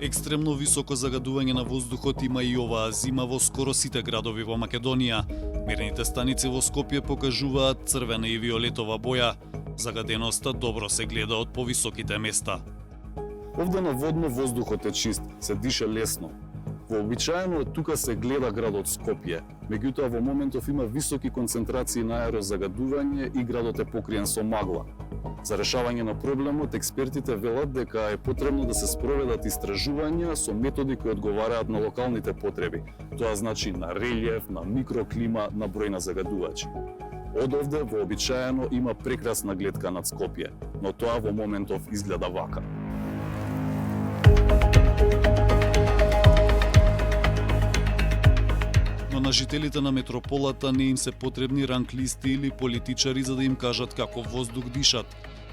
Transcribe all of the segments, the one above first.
Екстремно високо загадување на воздухот има и оваа зима во скоро сите градови во Македонија. Мерните станици во Скопје покажуваат црвена и виолетова боја. Загаденоста добро се гледа од повисоките места. Овде на водно воздухот е чист, се дише лесно. Вообичаено тука се гледа градот Скопје, меѓутоа во моментов има високи концентрации на аерозагадување и градот е покриен со магла. За решавање на проблемот, експертите велат дека е потребно да се спроведат истражувања со методи кои одговараат на локалните потреби. Тоа значи на релјеф, на микроклима, на број на загадувачи. Од овде вообичаено има прекрасна гледка над Скопје, но тоа во моментов изгледа вака. Но на жителите на метрополата не им се потребни ранглисти или политичари за да им кажат како воздух дишат.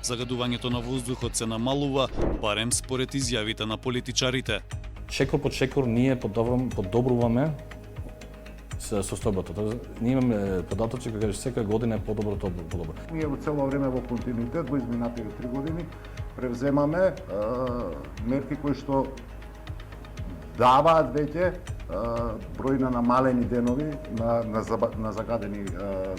Загадувањето на воздухот се намалува, барем според изјавите на политичарите. Шекор по шекор ние подобруваме состојбата. Ние имаме податоци кои кажат секоја година е подобро. Ние во цело време во континуитет во изминатите 3 години превземаме мерки кои што даваат веќе број на намалени денови, на загадени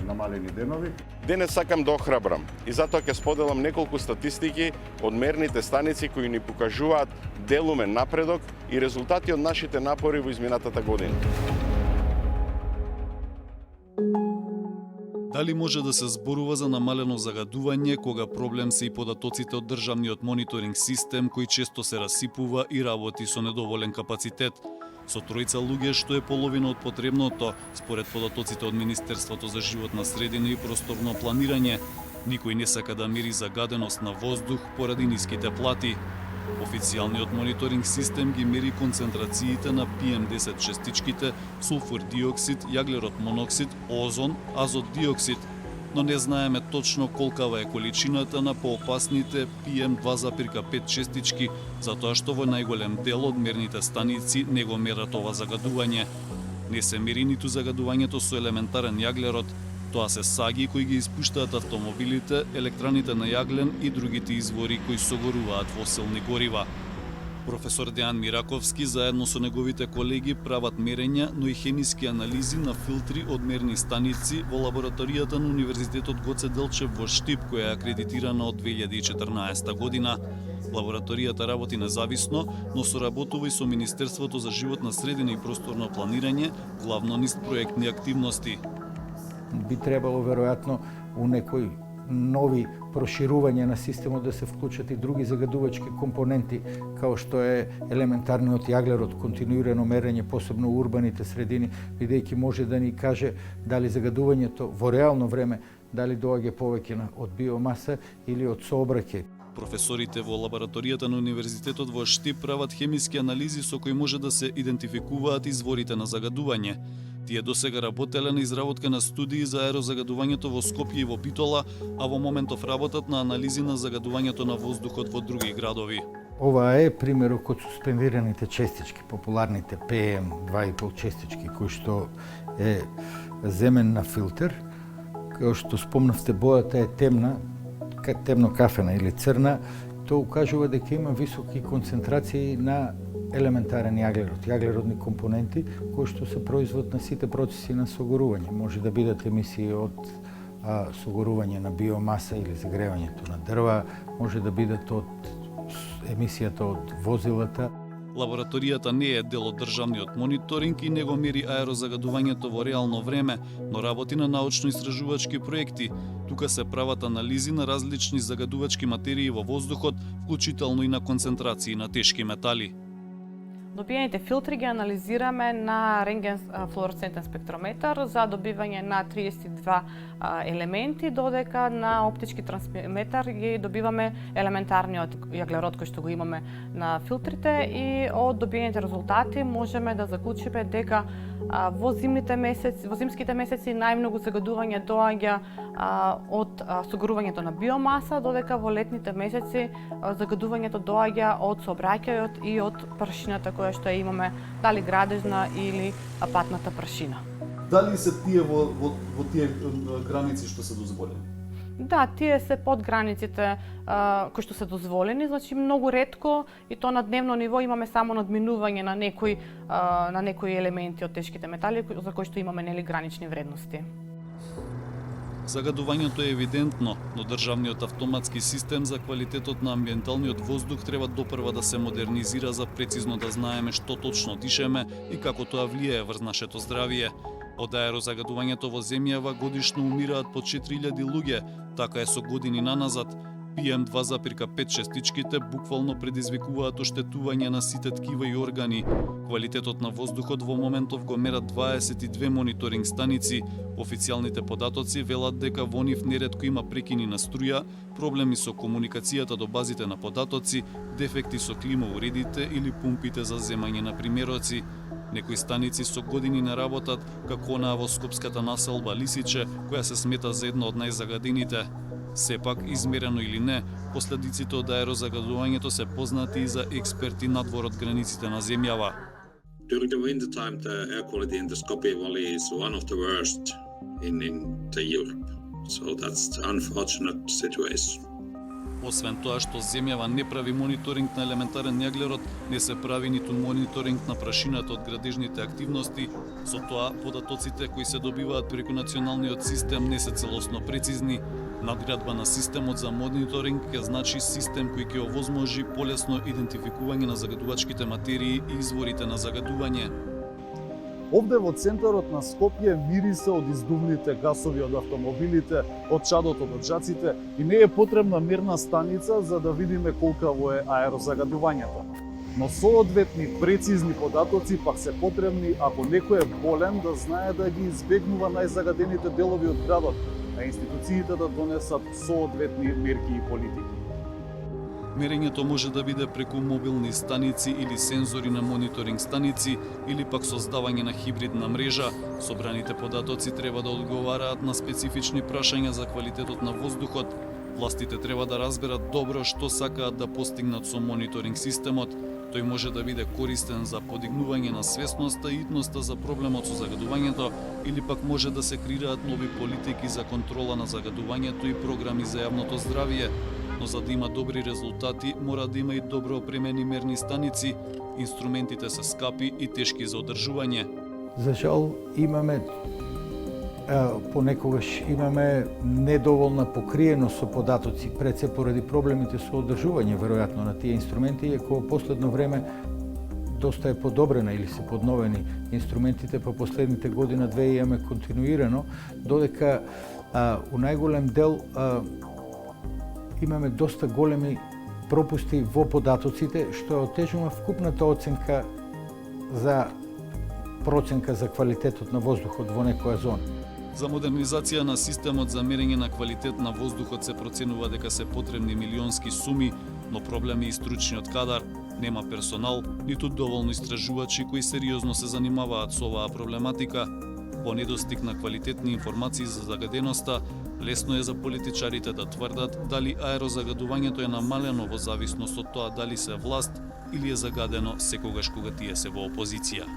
намалени денови. Денес сакам да охрабрам и затоа ќе споделам неколку статистики од мерните станици кои ни покажуваат делумен напредок и резултати од нашите напори во изминатата година. Дали може да се зборува за намалено загадување кога проблем се и податоците од државниот мониторинг систем кој често се расипува и работи со недоволен капацитет? Со тројца луѓе, што е половина од потребното, според податоците од Министерството за животна средина и просторно планирање, никој не сака да мери загаденост на воздух поради ниските плати. Официјалниот мониторинг систем ги мери концентрациите на PM10 честичките, сулфур диоксид, јаглерод моноксид, озон, азот диоксид, но не знаеме точно колкава е количината на поопасните PM2,5 честички, затоа што во најголем дел од мерните станици не го мерат ова загадување. Не се мери ниту загадувањето со елементарен јаглерод, тоа се саги кои ги испуштаат автомобилите, електраните на јаглен и другите извори кои согоруваат фосилни горива. Професор Дејан Мираковски заедно со неговите колеги прават мерења, но и хемиски анализи на филтри од мерни станици во лабораторијата на Универзитетот Гоце Делчев во Штип, која е акредитирана од 2014 година. Лабораторијата работи независно, но соработува и со Министерството за животна средина и просторно планирање, главно низ проектни активности. Би требало веројатно у некој нови проширување на системот да се вклучат и други загадувачки компоненти, као што е елементарниот јаглерод, континуирано мерење, посебно у урбаните средини, бидејќи може да ни каже дали загадувањето во реално време дали доаѓа повеќе од биомаса или од сообраќај. Професорите во лабораторијата на Универзитетот во Штип прават хемиски анализи со кои може да се идентификуваат изворите на загадување. Тие досега работеле на изработка на студии за аерозагадувањето во Скопје и во Битола, а во моментов работат на анализи на загадувањето на воздухот во други градови. Ова е примерот од суспендираните честички, популарните PM2,5 честички, кои што е земен на филтер. Како што спомнавте, бојата е темна, темно кафена или црна, тоа укажува дека има високи концентрации на елементарен јаглерод, јаглеродни компоненти кои што се производ на сите процеси на согорување. Може да бидат емисии од согорување на биомаса или загревањето на дрва, може да бидат од емисијата од возилата. Лабораторијата не е дел од државниот мониторинг и не го мери аерозагадувањето во реално време, но работи на научно-истражувачки проекти. Тука се прават анализи на различни загадувачки материи во воздухот, вклучително и на концентрации на тешки метали. Добиените филтри ги анализираме на рентген флуоресцентен спектрометар за добивање на 32 елементи, додека на оптички трансметар ги добиваме елементарниот јаглерод кој што го имаме на филтрите и од добиените резултати можеме да заклучиме дека во зимските месеци најмногу загадување доаѓа од согорувањето на биомаса, додека во летните месеци загадувањето доаѓа од сообраќајот и од прашината која што имаме, дали градежна или патната прашина. Дали се тие во тие граници што се дозволени? Да, тие се под границите кои што се дозволени, значи многу ретко и то на дневно ниво имаме само надминување на некои елементи од тешките метали за кои што имаме нели гранични вредности. Загадувањето е евидентно, но државниот автоматски систем за квалитетот на амбиенталниот воздух треба допрва да се модернизира за прецизно да знаеме што точно дишеме и како тоа влијае врз нашето здравје. Од аерозагадувањето во земјава годишно умираат по 4000 луѓе, така е со години наназад. PM2,5 честичките буквално предизвикуваат оштетување на сите ткива и органи. Квалитетот на воздухот во моментов го мерат 22 мониторинг станици. Официјалните податоци велат дека во нив неретко има прекини на струја, проблеми со комуникацијата до базите на податоци, дефекти со климауредите или пумпите за земање на примероци. Некои станици со години не работат, како онаа во скопската населба Лисиче, која се смета за една од најзагадените. Сепак, измерено или не, последиците од аерозагадувањето се познати и за експерти надвор од границите на земјава. During the winter time, the air quality in the Skopje Valley is one of the worst in the Europe. So that's the unfortunate situation. Освен тоа што земјава не прави мониторинг на елементарен јаглерод, не се прави ниту мониторинг на прашината од градежните активности, со тоа податоците кои се добиваат преку националниот систем не се целосно прецизни. Надградба на системот за мониторинг ќе значи систем кој ќе овозможи полесно идентификување на загадувачките материи и изворите на загадување. Овде во центарот на Скопје мирисе од издувните гасови од автомобилите, од чадот од оджаците и не е потребна мерна станица за да видиме колкаво е аерозагадувањето. Но соодветни прецизни податоци пак се потребни ако некој е болен да знае да ги избегнува најзагадените делови од градот, а институциите да донесат соодветни мерки и политики. Мерењето може да биде преку мобилни станици или сензори на мониторинг станици или пак создавање на хибридна мрежа. Собраните податоци треба да одговараат на специфични прашања за квалитетот на воздухот. Властите треба да разберат добро што сакаат да постигнат со мониторинг системот. Тој може да биде користен за подигнување на свесноста и итноста за проблемот со загадувањето или пак може да се креираат нови политики за контрола на загадувањето и програми за јавното здравје. Но за да има добри резултати, мора да има и добро опремени мерни станици. Инструментите се скапи и тешки за одржување. За жал понекогаш имаме недоволна покриеност со податоци, пред се поради проблемите со одржување веројатно на тие инструменти, иако во последно време доста е подобрена или се подновени инструментите по последните година-две имаме континуирано, додека у најголем дел имаме доста големи пропусти во податоците, што отежува вкупната оценка за проценка за квалитетот на воздухот во некоја зона. За модернизација на системот за мерење на квалитет на воздухот се проценува дека се потребни милионски суми, но проблем е и стручниот кадар. Нема персонал, ниту доволно истражувачи кои сериозно се занимаваат со оваа проблематика. По недостиг на квалитетни информации за загаденоста, лесно е за политичарите да тврдат дали аерозагадувањето е намалено во зависност од тоа дали се власт или е загадено секогаш кога тие се во опозиција.